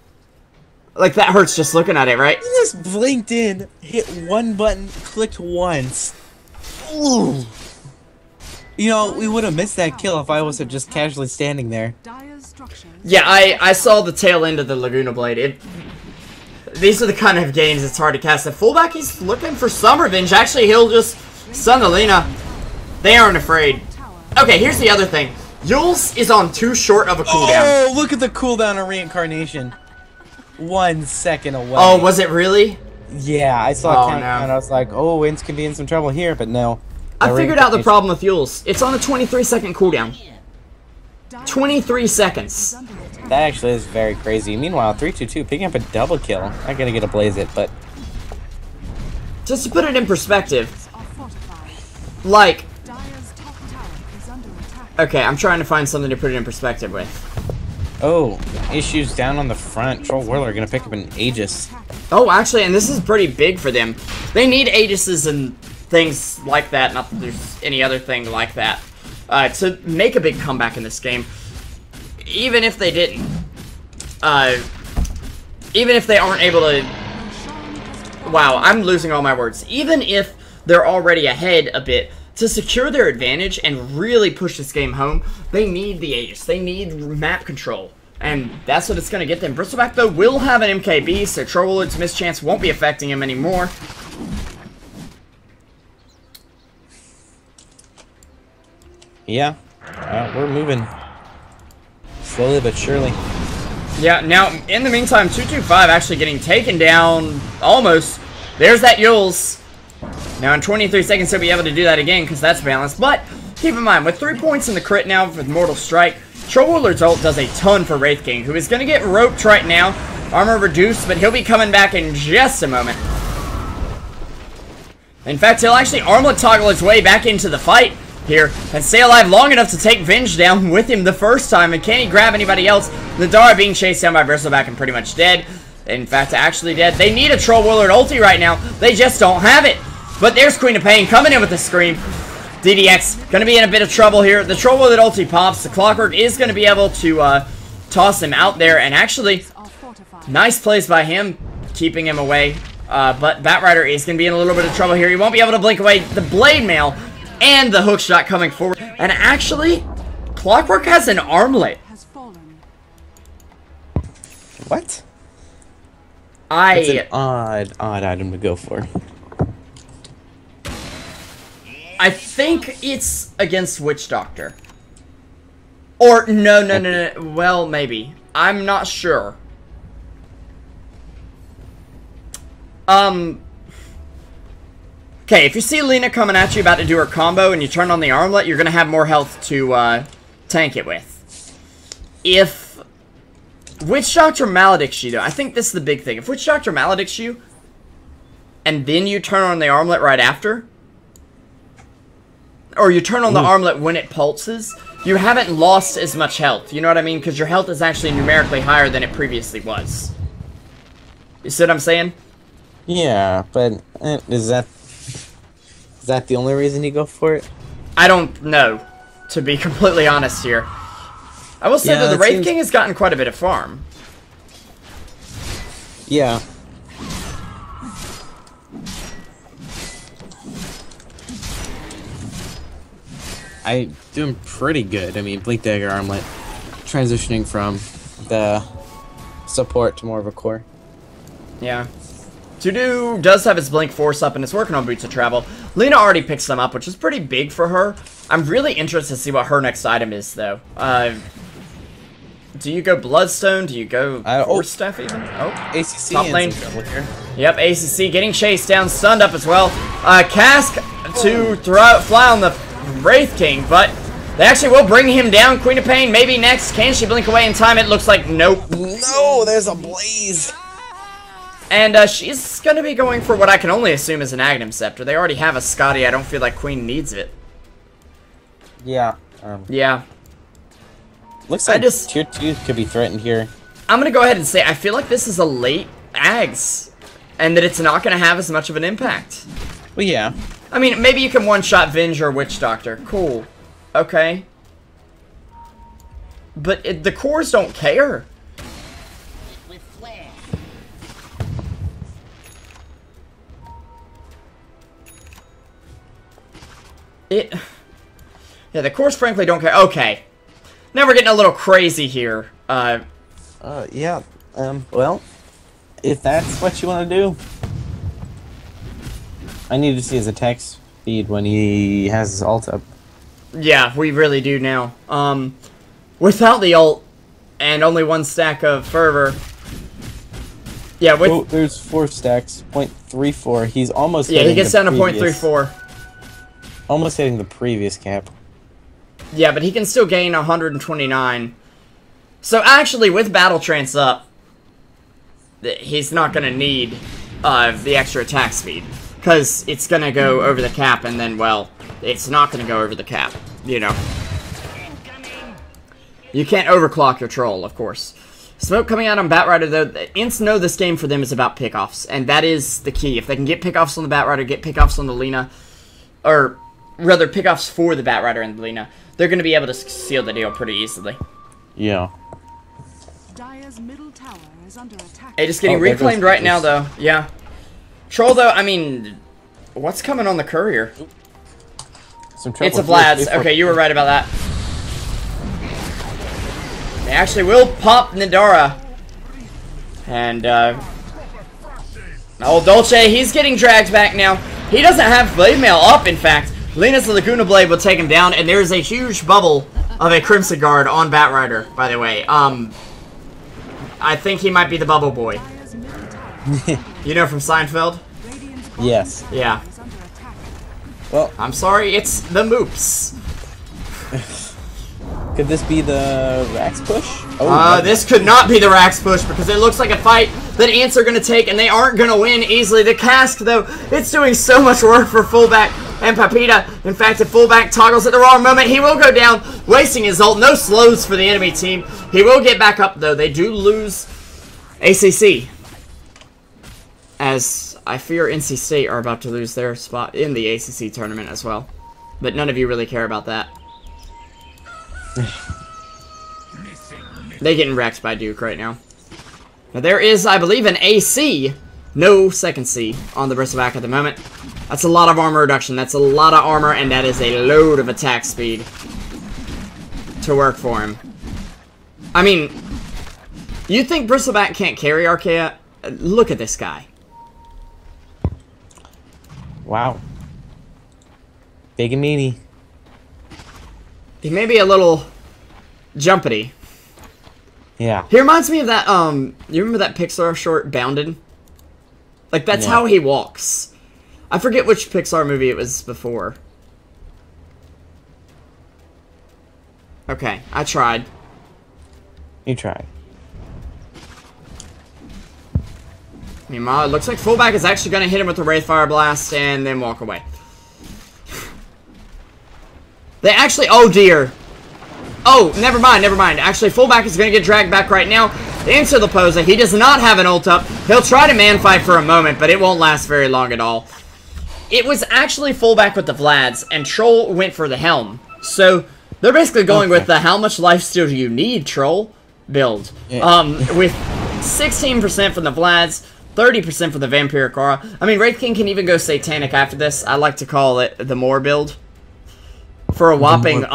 Like, that hurts just looking at it, right? He just blinked in, hit one button, clicked once. Ooh. You know, we would have missed that kill if I was just casually standing there. Yeah, I saw the tail end of the Laguna Blade. These are the kind of games it's hard to cast. The fullback, he's looking for some revenge. Actually, he'll just stun Alina. They aren't afraid. Okay, here's the other thing. Yules is on too short of a cooldown. Oh, look at the cooldown of Reincarnation. 1 second away. Oh, was it really? Yeah, I saw a count no. and I was like, oh, Wins can be in some trouble here, but no. I figured out the problem with Yules. It's on a 23-second cooldown. 23 seconds. That actually is very crazy. Meanwhile, 322 picking up a double kill. I gotta get a blaze it, but Just to put it in perspective, like, okay, I'm trying to find something to put it in perspective with. oh, issues down on the front. Troll Warlord are gonna pick up an Aegis. Oh, actually, and this is pretty big for them. They need Aegises and things like that, not that there's any other thing like that, to make a big comeback in this game. Even if they didn't. Even if they aren't able to... Wow, I'm losing all my words. Even if they're already ahead a bit, to secure their advantage and really push this game home, they need the Aegis. They need map control. And that's what it's going to get them. Bristleback, though, will have an MKB, so Troll Warlord's mischance won't be affecting him anymore. Yeah, we're moving. Slowly but surely. Yeah, now, in the meantime, 225 actually getting taken down almost. There's that Yules. Now, in 23 seconds, he'll be able to do that again because that's balanced. But keep in mind, with 3 points in the crit now with Mortal Strike, Troll Warlord's ult does a ton for Wraith King, who is going to get roped right now. Armor reduced, but he'll be coming back in just a moment. In fact, he'll actually armlet toggle his way back into the fight. here and stay alive long enough to take Venge down with him the first time. And can he grab anybody else? Nadara being chased down by Bristleback and pretty much dead. In fact, actually dead. They need a Troll Warlord ulti right now. They just don't have it. But there's Queen of Pain coming in with the scream. DDX going to be in a bit of trouble here. The Troll Warlord ulti pops. The Clockwork is going to be able to toss him out there. And actually, nice plays by him, keeping him away. But Batrider is going to be in a little bit of trouble here. He won't be able to blink away the Blade Mail and the hook shot coming forward. And actually, Clockwork has an armlet. What? It's an odd item to go for. I think it's against Witch Doctor. Or, no. Well, maybe. I'm not sure. Okay, if you see Lina coming at you about to do her combo and you turn on the armlet, you're gonna have more health to, tank it with. If Witch Doctor maledicts you, though, I think this is the big thing. If Witch Doctor maledicts you, and then you turn on the armlet right after, or you turn on the armlet when it pulses, you haven't lost as much health. You know what I mean? Because your health is actually numerically higher than it previously was. You see what I'm saying? Yeah, but is that the only reason you go for it? I don't know, to be completely honest here. I will say that the Wraith King has gotten quite a bit of farm. Yeah. I'm doing pretty good. I mean, Blink Dagger Armlet, transitioning from the support to more of a core. Yeah. To-Do does have his Blink Force up and is working on Boots of Travel. Lina already picks them up, which is pretty big for her. I'm really interested to see what her next item is, though. Do you go Bloodstone? Do you go Force Staff even? Oh, ACC top lane. Here. Yep, ACC getting chased down, stunned up as well. Cask to fly on the Wraith King, but they actually will bring him down. Queen of Pain maybe next. Can she blink away in time? It looks like nope. No, there's a blaze. And she's going to be going for what I can only assume is an Aghanim Scepter. They already have a Scotty. I don't feel like Queen needs it. Yeah. Yeah. Looks like tier 2 could be threatened here. I'm going to go ahead and say I feel like this is a late Ags. And that it's not going to have as much of an impact. Well, yeah. I mean, maybe you can one-shot Venge or Witch Doctor. Cool. Okay. But the cores don't care. Yeah, the cores frankly don't care. Okay. Now we're getting a little crazy here. Yeah. Well, if that's what you want to do. I need to see his attack speed when he has his ult up. Yeah, we really do now. Without the ult and only one stack of fervor. Yeah, with there's 4 stacks, 0.34. He's almost he gets down to 0.34. Almost hitting the previous cap. Yeah, but he can still gain 129. So actually, with Battle Trance up, he's not going to need the extra attack speed. Because it's going to go over the cap, and then, well, it's not going to go over the cap. You know. You can't overclock your troll, of course. Smoke coming out on Batrider, though. The Ints know this game for them is about pickoffs, and that is the key. If they can get pickoffs on the Batrider, get pickoffs on the Lina, or rather, pickoffs for the Batrider and the Lina, they're going to be able to seal the deal pretty easily. Yeah. Dire's middle tower is under attack. It is getting reclaimed right now, though. Yeah. Troll, though, I mean, what's coming on the courier? It's a Vlad's. Okay, you were right about that. They actually will pop Nadara. And, old Dolce, he's getting dragged back now. He doesn't have Blade Mail up, in fact. Lina's Laguna Blade will take him down, and there's a huge bubble of a Crimson Guard on Batrider, by the way. I think he might be the Bubble Boy. You know from Seinfeld? Yes. Yeah. Well, I'm sorry, it's the Moops. Could this be the Rax push? Oh, this could not be the Rax push because it looks like a fight that Ants are going to take and they aren't going to win easily. The Cask, though, it's doing so much work for fullback. and Papita. In fact, if fullback toggles at the wrong moment, he will go down, wasting his ult. No slows for the enemy team. He will get back up, though. They do lose ACC, as I fear NC State are about to lose their spot in the ACC tournament as well. But none of you really care about that. They're getting wrecked by Duke right now. Now there is, I believe, an AC, no second C, on the Bristleback at the moment. That's a lot of armor reduction. That's a lot of armor, and that is a load of attack speed to work for him. I mean, you think Bristleback can't carry Archaea? Look at this guy. Wow. Big and meaty. He may be a little jumpity. Yeah. He reminds me of that, you remember that Pixar short, Bounded? Like, that's how he walks. I forget which Pixar movie it was before. Okay, I tried. You tried. Meanwhile, it looks like fullback is actually going to hit him with the Wraithfire Blast and then walk away. They actually, oh dear. Oh, never mind, never mind. Actually, fullback is going to get dragged back right now into the Posa. He does not have an ult up. He'll try to man fight for a moment, but it won't last very long at all. It was actually fullback with the Vlads, and Troll went for the Helm. So, they're basically going with the how much lifesteal do you need, Troll build. Yeah. With 16% from the Vlads, 30% for the Vampiric Aura. I mean, Wraith King can even go Satanic after this. I like to call it the More build. For a whopping,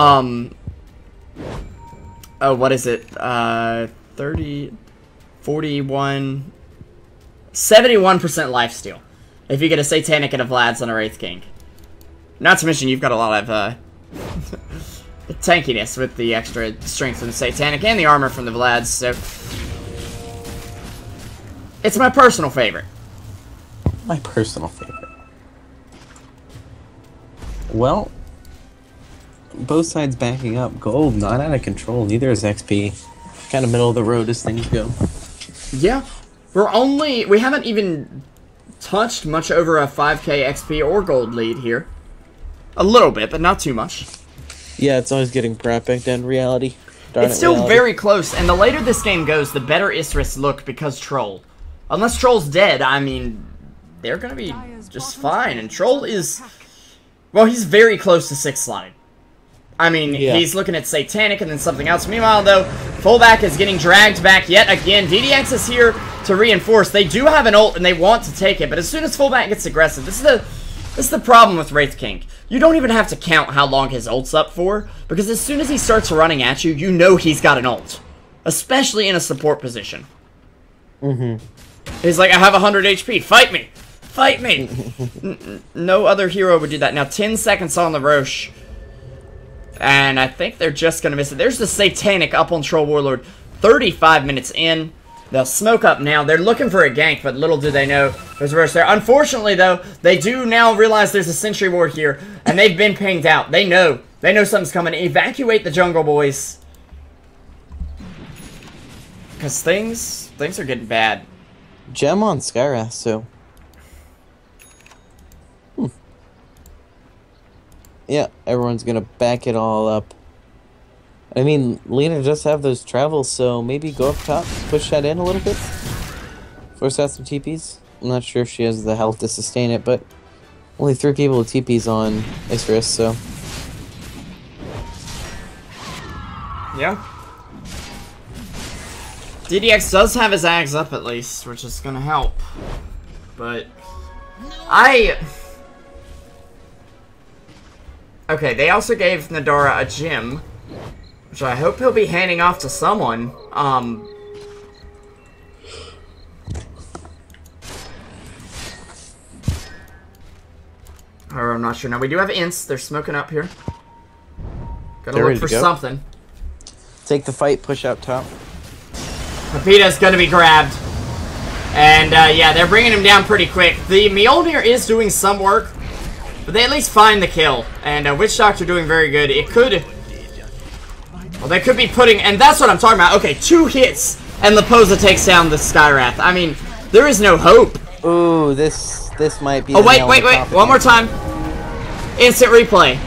oh, what is it? 30, 41, 71% lifesteal. If you get a Satanic and a Vlad's on a Wraith King. Not to mention, you've got a lot of, tankiness with the extra strength from the Satanic and the armor from the Vlads, so... It's my personal favorite. My personal favorite. Well, both sides backing up. Gold not out of control. Neither is XP. Kind of middle of the road as things go. Yeah. We haven't even touched much over a 5k XP or gold lead here. A little bit, but not too much. Yeah, it's always getting brought back down to reality. It's still very close, and the later this game goes, the better Isurus look because Troll. Unless Troll's dead, I mean, they're gonna be just fine, and Troll is... Well, he's very close to 6-slotted. I mean, he's looking at Satanic and then something else. Meanwhile, though, fullback is getting dragged back yet again. DDX is here to reinforce. They do have an ult, and they want to take it, but as soon as fullback gets aggressive, this is the problem with Wraith King. You don't even have to count how long his ult's up for, because as soon as he starts running at you, you know he's got an ult. Especially in a support position. He's like, I have 100 HP, fight me! Fight me! No other hero would do that. Now, 10 seconds on the Roche. And I think they're just going to miss it. There's the Satanic up on Troll Warlord. 35 minutes in. They'll smoke up now. They're looking for a gank, but little do they know there's a Roche there. Unfortunately, though, they do now realize there's a Sentry Ward here. And they've been pinged out. They know. They know something's coming. Evacuate the jungle, boys. Because things are getting bad. Gem on Skyrath, so... Yeah, everyone's gonna back it all up. I mean, Lena just have those travels, so maybe go up top, push that in a little bit. Force out some TPs. I'm not sure if she has the health to sustain it, but only 3 people with TPs on Isurus, so... Yeah. DDX does have his Ags up at least, which is gonna help. But... Okay, they also gave Nadara a gem, which I hope he'll be handing off to someone. Or I'm not sure. Now, we do have Ints. They're smoking up here. Gotta look for something. Take the fight, push out top. Papita's gonna be grabbed. And, yeah, they're bringing him down pretty quick. The Mjolnir is doing some work. But they at least find the kill. And Witch Doctor doing very good. It could... Well, they could be putting... And that's what I'm talking about. Okay, 2 hits. And Leposa takes down the Skyrath. I mean, there is no hope. Ooh, this might be... Oh, wait. One more time. Instant replay.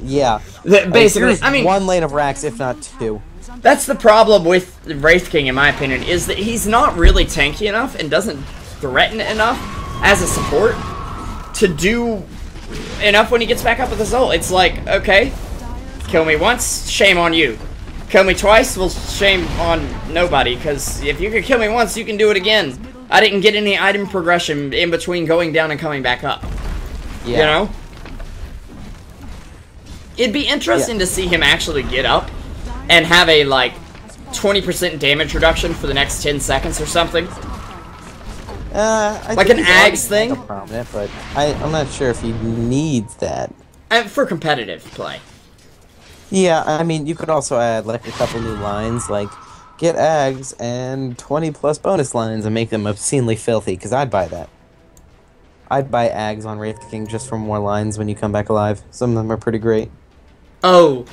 Yeah. Basically, Here's I mean, one lane of racks, if not two. that's the problem with Wraith King, in my opinion, is that he's not really tanky enough and doesn't threaten enough as a support to do enough when he gets back up with his ult. It's like, okay, kill me once, shame on you. Kill me twice, well, shame on nobody, because if you can kill me once, you can do it again. I didn't get any item progression in between going down and coming back up. Yeah. You know? It'd be interesting to see him actually get up and have a, like, 20% damage reduction for the next 10 seconds or something. I like think an he's Ags thing? Prominent, but I'm not sure if he needs that. For competitive play. Yeah, I mean, you could also add, like, a couple new lines, like, get Ags and 20+ bonus lines and make them obscenely filthy, because I'd buy that. I'd buy Ags on Wraith King just for more lines when you come back alive. Some of them are pretty great. Oh,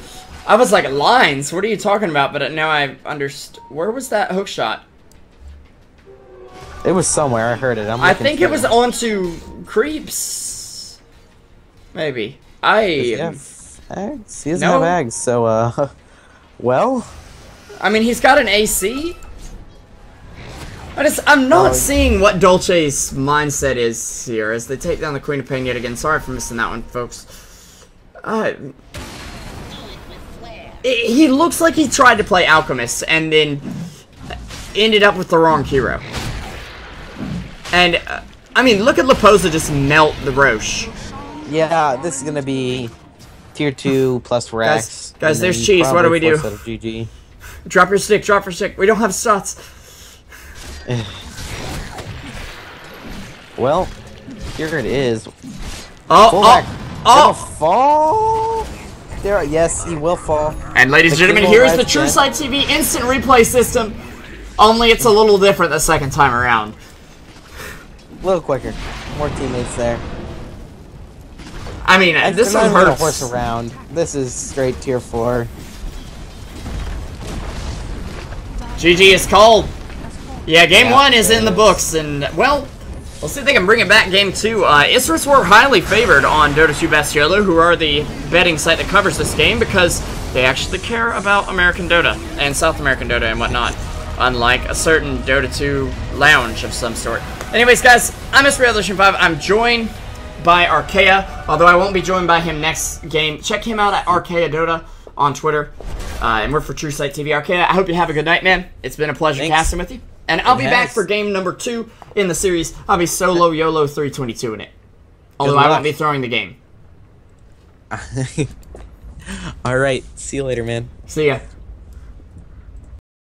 I was like, lines? What are you talking about? But now I understood. Where was that hook shot? It was somewhere, I heard it. I think it was onto creeps. Maybe. Does he have Ags? He doesn't have Ags, so, well... I mean, he's got an AC. I'm not seeing what Dolce's mindset is here as they take down the Queen of Pain yet again. Sorry for missing that one, folks. He looks like he tried to play Alchemist and then ended up with the wrong hero. And, I mean, look at Leposa just melt the Roche. Yeah, this is gonna be tier 2 plus racks. Guys, there's cheese. What do we do? GG. Drop your stick, drop your stick. We don't have shots. Well, here it is. Oh! Fall? There, yes, he will fall. And ladies and gentlemen, here's the Truesight TV instant replay system. Only it's a little different the second time around. A little quicker. More teammates there. I mean, this one hurts. Horse around. This is straight tier 4. GG is called. Yeah, game 1 is in the books, and, well, we'll see if they can bring it back game 2. Isurus were highly favored on Dota 2 Bastiolo, who are the betting site that covers this game, because they actually care about American Dota and South American Dota and whatnot, unlike a certain Dota 2 lounge of some sort. Anyways, guys, I'm Mr. Revolution 5. I'm joined by Archaea, although I won't be joined by him next game. Check him out at ArchaeaDota on Twitter. And we're for Truesight TV. Archaea, I hope you have a good night, man. It's been a pleasure casting with you. And I'll be back for game number 2 in the series. I'll be solo YOLO 322 in it. Although I won't be throwing the game. Alright, see you later, man. See ya.